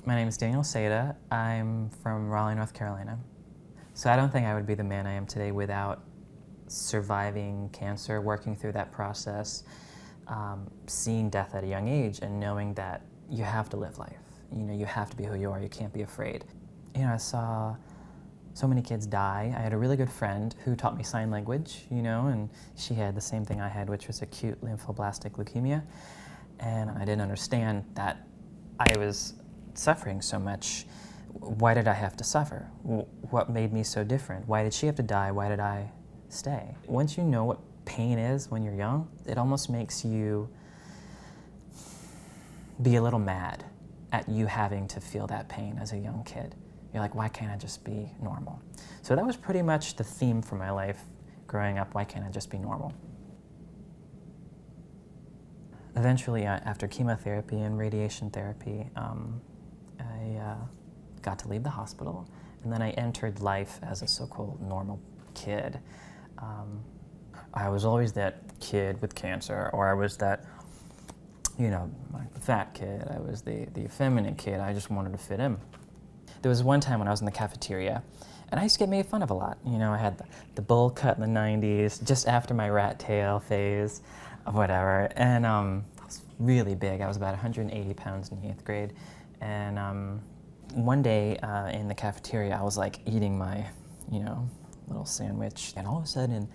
My name is Daniel Seda. I'm from Raleigh, North Carolina. So I don't think I would be the man I am today without surviving cancer, working through that process, seeing death at a young age, and knowing that you have to live life. You know, you have to be who you are. You can't be afraid. You know, I saw so many kids die. I had a really good friend who taught me sign language, you know, and she had the same thing I had, which was acute lymphoblastic leukemia. And I didn't understand that I was suffering so much. Why did I have to suffer? What made me so different? Why did she have to die? Why did I stay? Once you know what pain is when you're young, it almost makes you be a little mad at you having to feel that pain as a young kid. You're like, why can't I just be normal? So that was pretty much the theme for my life growing up. Why can't I just be normal? Eventually, after chemotherapy and radiation therapy, I got to leave the hospital, and then I entered life as a so-called normal kid. I was always that kid with cancer, or I was that, you know, like the fat kid. I was the effeminate kid. I just wanted to fit in. There was one time when I was in the cafeteria, and I used to get made fun of a lot. You know, I had the bowl cut in the 90s, just after my rat tail phase, or whatever, and I was really big. I was about 180 pounds in the 8th grade, and one day in the cafeteria, I was like eating my, you know, little sandwich, and all of a sudden,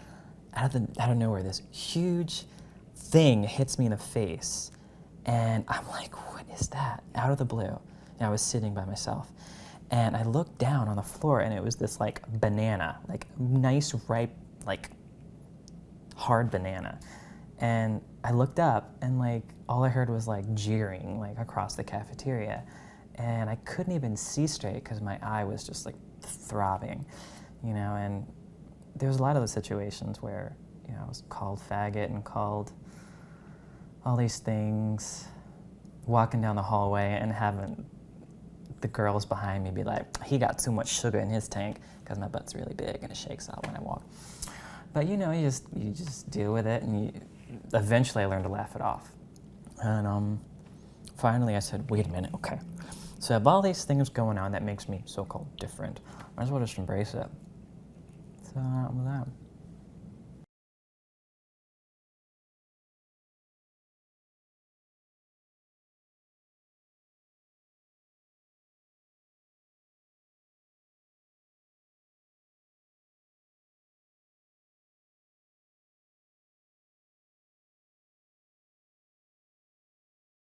out of nowhere, this huge thing hits me in the face, and I'm like, what is that? Out of the blue. And I was sitting by myself, and I looked down on the floor, and it was this like banana, like nice, ripe, like hard banana. And I looked up, and like all I heard was like jeering like across the cafeteria, and I couldn't even see straight because my eye was just like throbbing, you know. And there was a lot of those situations where, you know, I was called faggot and called all these things, walking down the hallway and having the girls behind me be like, he got too much sugar in his tank, because my butt's really big and it shakes out when I walk. But you know, you just deal with it, and eventually I learned to laugh it off. And finally I said, wait a minute, okay. So I have all these things going on that makes me so-called different. Might as well just embrace it. So that was that.